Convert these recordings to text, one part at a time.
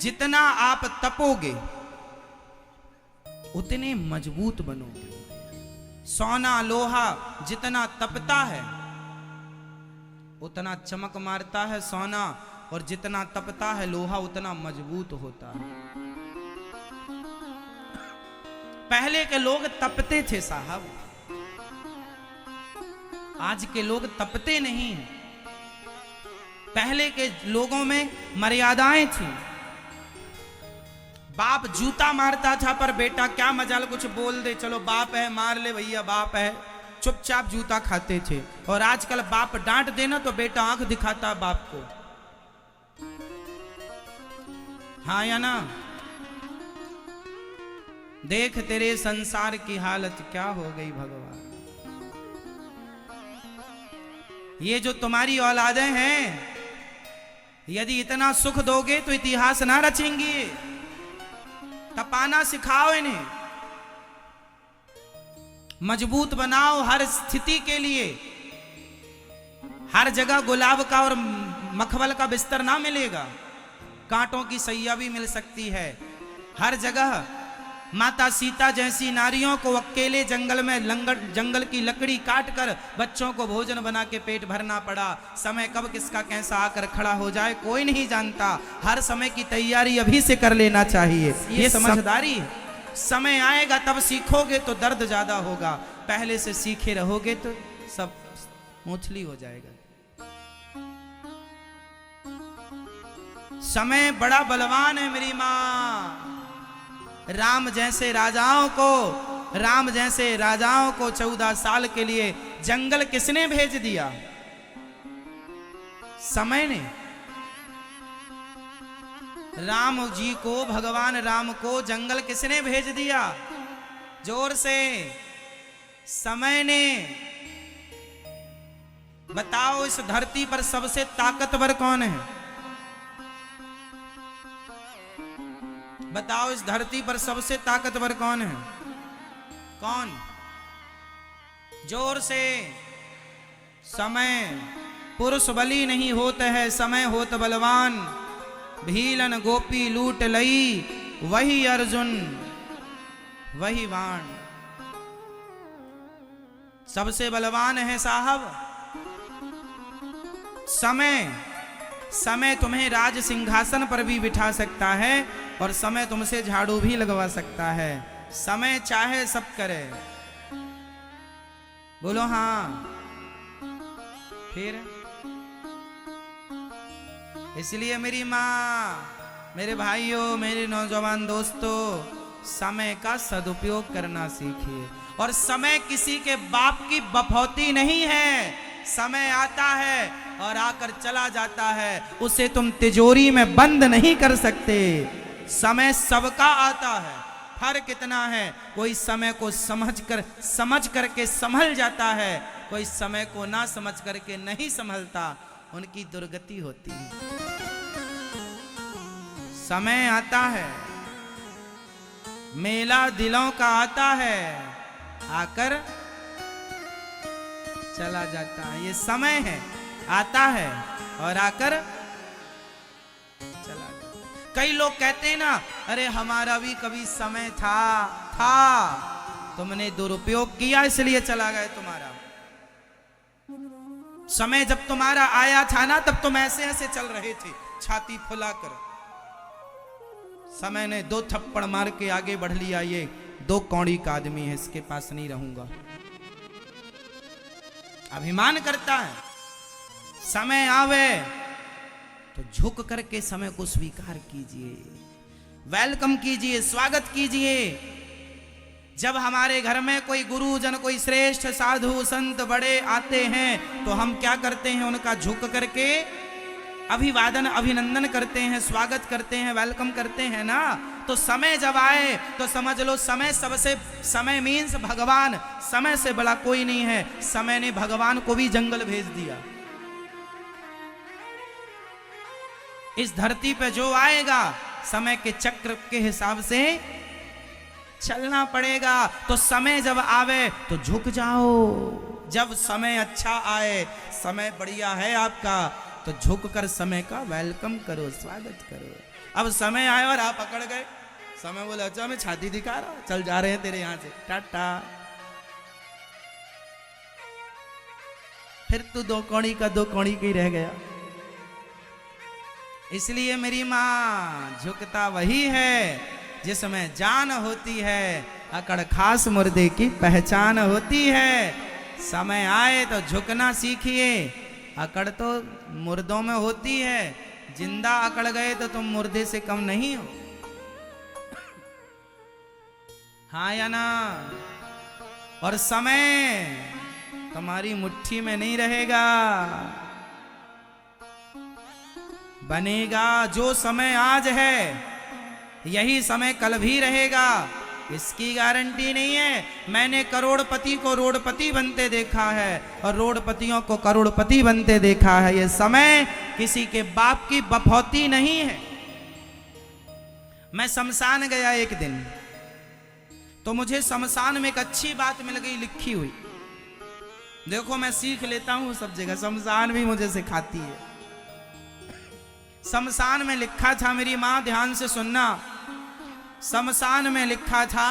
जितना आप तपोगे उतने मजबूत बनोगे। सोना लोहा जितना तपता है उतना चमक मारता है सोना, और जितना तपता है लोहा उतना मजबूत होता है। पहले के लोग तपते थे साहब, आज के लोग तपते नहीं हैं। पहले के लोगों में मर्यादाएं थी। बाप जूता मारता था पर बेटा क्या मजाल कुछ बोल दे, चलो बाप है मार ले भैया, बाप है, चुपचाप जूता खाते थे। और आजकल बाप डांट देना तो बेटा आंख दिखाता बाप को, हाँ या ना। देख तेरे संसार की हालत क्या हो गई भगवान। ये जो तुम्हारी औलादें हैं, यदि इतना सुख दोगे तो इतिहास ना रचेंगी। तपाना सिखाओ इन्हें, मजबूत बनाओ हर स्थिति के लिए। हर जगह गुलाब का और मखमल का बिस्तर ना मिलेगा, कांटों की सैया भी मिल सकती है। हर जगह माता सीता जैसी नारियों को अकेले जंगल में जंगल की लकड़ी काट कर बच्चों को भोजन बना के पेट भरना पड़ा। समय कब किसका कैसा आकर खड़ा हो जाए कोई नहीं जानता। हर समय की तैयारी अभी से कर लेना चाहिए, ये समझदारी। समय आएगा तब सीखोगे तो दर्द ज्यादा होगा, पहले से सीखे रहोगे तो सब मूंछली हो जाएगा। समय बड़ा बलवान है मेरी माँ। राम जैसे राजाओं को 14 साल के लिए जंगल किसने भेज दिया? समय ने। राम जी को, भगवान राम को जंगल किसने भेज दिया? जोर से, समय ने। बताओ इस धरती पर सबसे ताकतवर कौन है? बताओ इस धरती पर सबसे ताकतवर कौन है? कौन? जोर से। समय। पुरुष बली नहीं होते है, समय होत बलवान। भीलन गोपी लूट लई, वही अर्जुन वही बाण। सबसे बलवान है साहब समय। समय तुम्हें राज सिंहासन पर भी बिठा सकता है और समय तुमसे झाड़ू भी लगवा सकता है। समय चाहे सब करे। बोलो हाँ। फिर इसलिए मेरी माँ, मेरे भाइयों, मेरे नौजवान दोस्तों, समय का सदुपयोग करना सीखिए। और समय किसी के बाप की बफौती नहीं है। समय आता है और आकर चला जाता है, उसे तुम तिजोरी में बंद नहीं कर सकते। समय सबका आता है, फर्क कितना है। कोई समय को समझ करके संभल जाता है, कोई समय को ना समझ करके नहीं संभलता, उनकी दुर्गति होती है। समय आता है, मेला दिलों का आता है, आकर चला जाता है। ये समय है, आता है और आकर चला जाता है। कई लोग कहते हैं ना, अरे हमारा भी कभी समय था, तुमने दुरुपयोग किया इसलिए चला गया तुम्हारा समय। जब तुम्हारा आया था ना, तब तुम ऐसे ऐसे चल रहे थे छाती फुलाकर। समय ने 2 थप्पड़ मार के आगे बढ़ लिया। ये 2 कौड़ी का आदमी है, इसके पास नहीं रहूंगा। अभिमान करता है। समय आवे तो झुक करके समय को स्वीकार कीजिए, वेलकम कीजिए, स्वागत कीजिए। जब हमारे घर में कोई गुरुजन, कोई श्रेष्ठ साधु संत बड़े आते हैं तो हम क्या करते हैं? उनका झुक करके अभिवादन, अभिनंदन करते हैं, स्वागत करते हैं, वेलकम करते हैं ना। तो समय जब आए तो समझ लो समय मीन्स भगवान। समय से बड़ा कोई नहीं है। समय ने भगवान को भी जंगल भेज दिया। इस धरती पे जो आएगा समय के चक्र के हिसाब से चलना पड़ेगा। तो समय जब आवे तो झुक जाओ। जब समय अच्छा आए, समय बढ़िया है आपका, तो झुक कर समय का वेलकम करो, स्वागत करो। अब समय आया और आप पकड़ गए। समय बोला अच्छा मैं छाती दिखा रहा हूं, चल जा रहे हैं तेरे यहां से, टाटा। फिर तू दो कौड़ी का दो कौड़ी की रह गया। इसलिए मेरी मां झुकता वही है जिसमें जान होती है, अकड़ खास मुर्दे की पहचान होती है। समय आए तो झुकना सीखिए, अकड़ तो मुर्दों में होती है, जिंदा अकड़ गए तो तुम मुर्दे से कम नहीं हो। हाँ या ना? और समय तुम्हारी मुट्ठी में नहीं रहेगा, बनेगा। जो समय आज है यही समय कल भी रहेगा, इसकी गारंटी नहीं है। मैंने करोड़पति को रोडपति बनते देखा है और रोडपतियों को करोड़पति बनते देखा है। ये समय किसी के बाप की बफौती नहीं है। मैं शमशान गया एक दिन, तो मुझे शमशान में एक अच्छी बात मिल गई लिखी हुई। देखो मैं सीख लेता हूं सब जगह, शमशान भी मुझे सिखाती है। शमशान में लिखा था, मेरी मां ध्यान से सुनना, शमशान में लिखा था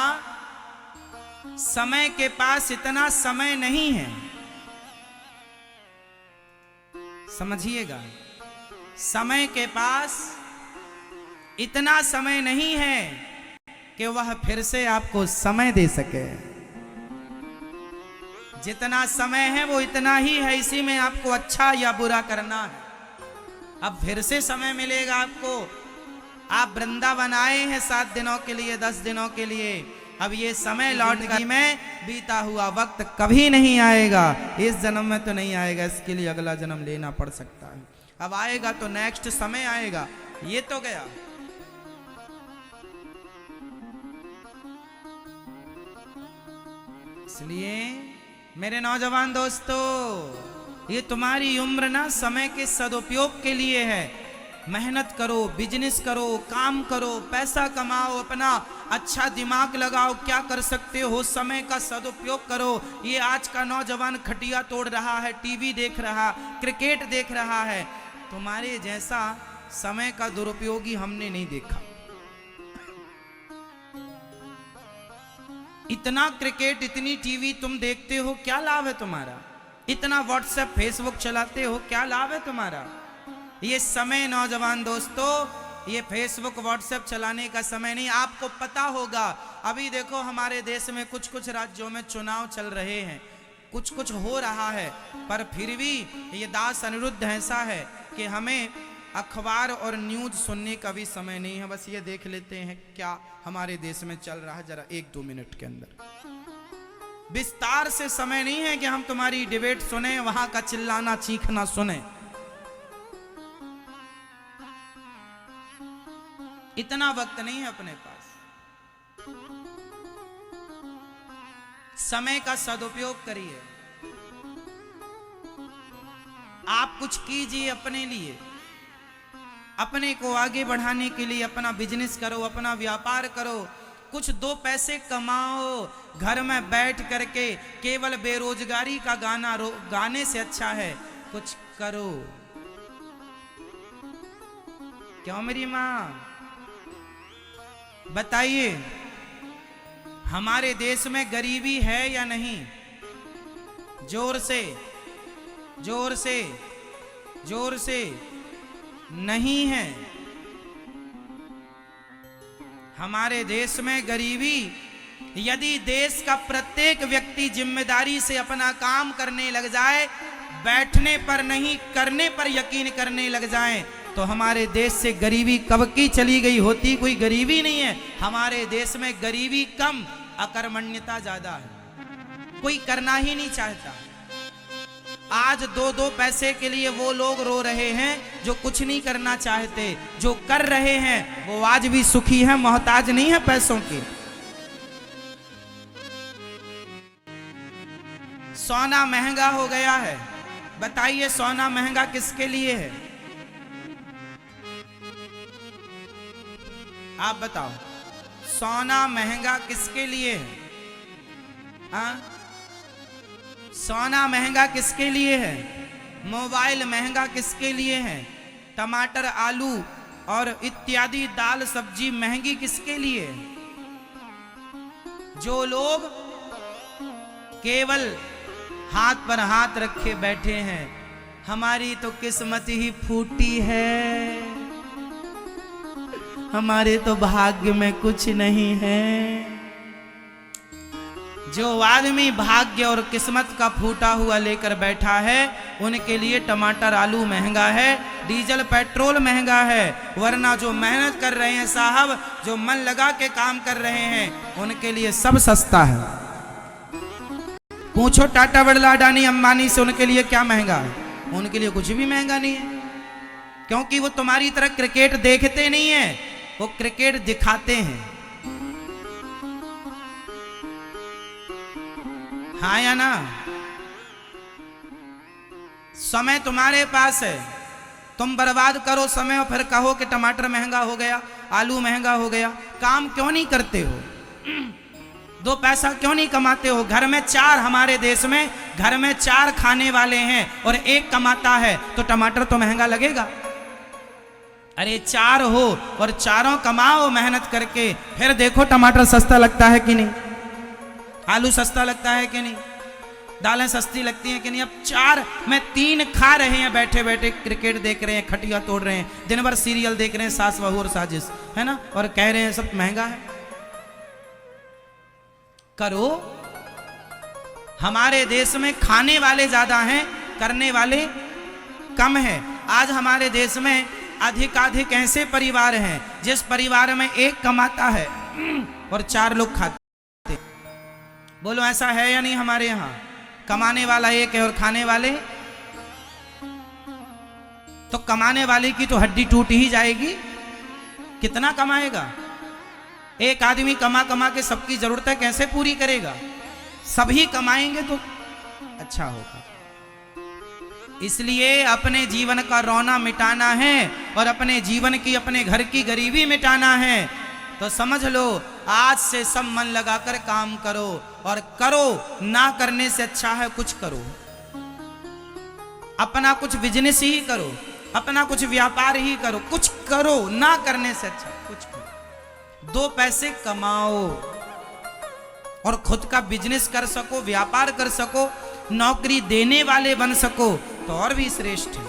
समय के पास इतना समय नहीं है। समझिएगा, समय के पास इतना समय नहीं है कि वह फिर से आपको समय दे सके। जितना समय है वो इतना ही है, इसी में आपको अच्छा या बुरा करना है। अब फिर से समय मिलेगा आपको। आप वृंदावन आए हैं 7 दिनों के लिए, 10 दिनों के लिए, अब ये समय लौट कर में बीता हुआ वक्त कभी नहीं आएगा। इस जन्म में तो नहीं आएगा, इसके लिए अगला जन्म लेना पड़ सकता है। अब आएगा तो नेक्स्ट समय आएगा, ये तो गया। इसलिए मेरे नौजवान दोस्तों, ये तुम्हारी उम्र ना समय के सदुपयोग के लिए है। मेहनत करो, बिजनेस करो, काम करो, पैसा कमाओ, अपना अच्छा दिमाग लगाओ, क्या कर सकते हो, समय का सदुपयोग करो। ये आज का नौजवान खटिया तोड़ रहा है, टीवी देख रहा, क्रिकेट देख रहा है। तुम्हारे जैसा समय का दुरुपयोगी हमने नहीं देखा। इतना क्रिकेट, इतनी टीवी तुम देखते हो, क्या लाभ है तुम्हारा? इतना व्हाट्सएप फेसबुक चलाते हो, क्या लाभ है तुम्हारा? ये समय नौजवान दोस्तों, ये फेसबुक व्हाट्सएप चलाने का समय नहीं। आपको पता होगा, अभी देखो हमारे देश में कुछ कुछ राज्यों में चुनाव चल रहे हैं, कुछ कुछ हो रहा है, पर फिर भी ये दास अनिरुद्ध ऐसा है कि हमें अखबार और न्यूज सुनने का भी समय नहीं है। बस ये देख लेते हैं क्या हमारे देश में चल रहा है, जरा 1-2 मिनट के अंदर। विस्तार से समय नहीं है कि हम तुम्हारी डिबेट सुने, वहां का चिल्लाना चीखना सुने। इतना वक्त नहीं है अपने पास। समय का सदुपयोग करिए। आप कुछ कीजिए अपने लिए, अपने को आगे बढ़ाने के लिए। अपना बिजनेस करो, अपना व्यापार करो, कुछ 2 पैसे कमाओ। घर में बैठ करके केवल बेरोजगारी का गाने से अच्छा है कुछ करो। क्यों मेरी मां? बताइए, हमारे देश में गरीबी है या नहीं? जोर से, जोर से, जोर से। नहीं है। हमारे देश में गरीबी, यदि देश का प्रत्येक व्यक्ति जिम्मेदारी से अपना काम करने लग जाए, बैठने पर नहीं करने पर यकीन करने लग जाए, तो हमारे देश से गरीबी कब की चली गई होती। कोई गरीबी नहीं है हमारे देश में, गरीबी कम, अकर्मण्यता ज्यादा है। कोई करना ही नहीं चाहता। आज 2-2 पैसे के लिए वो लोग रो रहे हैं जो कुछ नहीं करना चाहते। जो कर रहे हैं वो आज भी सुखी है, मोहताज नहीं है पैसों के। सोना महंगा हो गया है। बताइए, सोना महंगा किसके लिए है? आप बताओ, सोना महंगा किसके लिए है? हाँ, सोना महंगा किसके लिए है? मोबाइल महंगा किसके लिए है? टमाटर, आलू, और इत्यादि दाल सब्जी महंगी किसके लिए? जो लोग केवल हाथ पर हाथ रखे बैठे हैं। हमारी तो किस्मत ही फूटी है, हमारे तो भाग्य में कुछ नहीं है। जो आदमी भाग्य और किस्मत का फूटा हुआ लेकर बैठा है, उनके लिए टमाटर आलू महंगा है, डीजल पेट्रोल महंगा है। वरना जो मेहनत कर रहे हैं साहब, जो मन लगा के काम कर रहे हैं, उनके लिए सब सस्ता है। पूछो टाटा बिरला अडानी अंबानी से, उनके लिए क्या महंगा है? उनके लिए कुछ भी महंगा नहीं है, क्योंकि वो तुम्हारी तरह क्रिकेट देखते नहीं है, वो क्रिकेट दिखाते हैं। हाँ या ना? समय तुम्हारे पास है, तुम बर्बाद करो समय और फिर कहो कि टमाटर महंगा हो गया, आलू महंगा हो गया। काम क्यों नहीं करते हो? दो पैसा क्यों नहीं कमाते हो? घर में चार, हमारे देश में घर में चार खाने वाले हैं और एक कमाता है, तो टमाटर तो महंगा लगेगा। अरे चार हो और चारों कमाओ मेहनत करके, फिर देखो टमाटर सस्ता लगता है कि नहीं, आलू सस्ता लगता है कि नहीं, दालें सस्ती लगती हैं कि नहीं। अब चार में तीन खा रहे हैं बैठे बैठे, क्रिकेट देख रहे हैं, खटिया तोड़ रहे हैं, दिन भर सीरियल देख रहे हैं, सास बहू और साजिश, है ना, और कह रहे हैं सब महंगा है। करो। हमारे देश में खाने वाले ज्यादा हैं, करने वाले कम हैं। आज हमारे देश में अधिकाधिक ऐसे परिवार हैं जिस परिवार में एक कमाता है और चार लोग खाते। बोलो ऐसा है या नहीं? हमारे यहां कमाने वाला एक है और खाने वाले, तो कमाने वाले की तो हड्डी टूट ही जाएगी। कितना कमाएगा? एक आदमी कमा कमा के सबकी जरूरतें कैसे पूरी करेगा? सभी कमाएंगे तो अच्छा होगा। इसलिए अपने जीवन का रोना मिटाना है और अपने जीवन की, अपने घर की गरीबी मिटाना है, तो समझ लो आज से सब मन लगाकर काम करो। और करो, ना करने से अच्छा है कुछ करो। अपना कुछ बिजनेस ही करो, अपना कुछ व्यापार ही करो, कुछ करो, ना करने से अच्छा कुछ करो। दो पैसे कमाओ और खुद का बिजनेस कर सको, व्यापार कर सको, नौकरी देने वाले बन सको, तो और भी श्रेष्ठ है।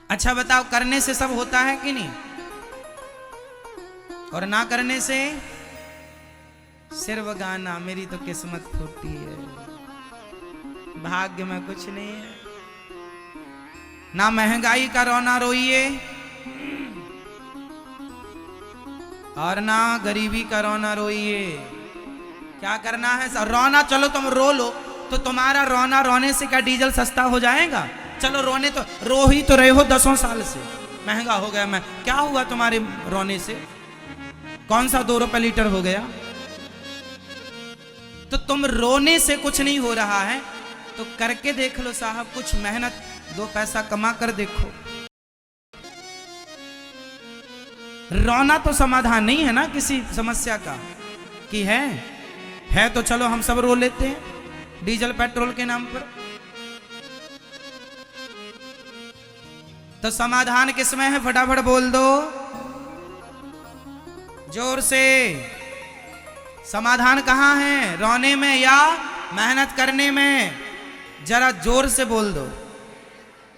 अच्छा बताओ, करने से सब होता है कि नहीं? और ना करने से सिर्फ गाना, मेरी तो किस्मत फूटी है, भाग्य में कुछ नहीं है। ना महंगाई का रोना रोइए और ना गरीबी का रोना रोइए। क्या करना है? रोना, चलो तुम रो लो, तो तुम्हारा रोना रोने से क्या डीजल सस्ता हो जाएगा? चलो रोने तो रो ही तो रहे हो 10 साल से, महंगा हो गया। मैं क्या हुआ तुम्हारे रोने से? कौन सा 2 रुपए लीटर हो गया? तो तुम रोने से कुछ नहीं हो रहा है, तो करके देख लो साहब, कुछ मेहनत, 2 पैसा कमा कर देखो। रोना तो समाधान नहीं है ना किसी समस्या का, कि है तो चलो हम सब रो लेते हैं डीजल पेट्रोल के नाम पर। तो समाधान किसमें है? फटाफट बोल दो जोर से। समाधान कहां है? रोने में या मेहनत करने में? जरा जोर से बोल दो।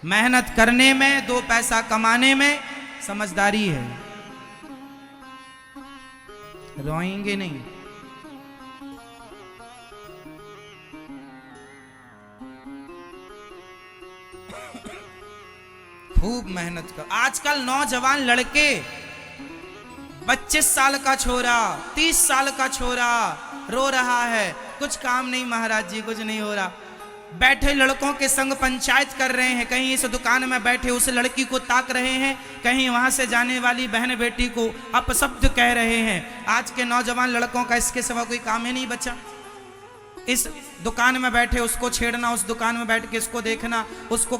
मेहनत करने में, 2 पैसा कमाने में समझदारी है, रोएंगे नहीं। खूब मेहनत कर। आजकल नौजवान लड़के, 25 साल का छोरा, 30 साल का छोरा रो रहा है, कुछ काम नहीं महाराज जी, कुछ नहीं हो रहा। बैठे लड़कों के संग पंचायत कर रहे हैं, कहीं इस दुकान में बैठे उस लड़की को ताक रहे हैं, कहीं वहां से जाने वाली बहन बेटी को अपशब्द कह रहे हैं। आज के नौजवान लड़कों का इसके सिवा कोई काम ही नहीं बचा। इस दुकान में बैठे उसको छेड़ना, उस दुकान में बैठ के इसको देखना, उसको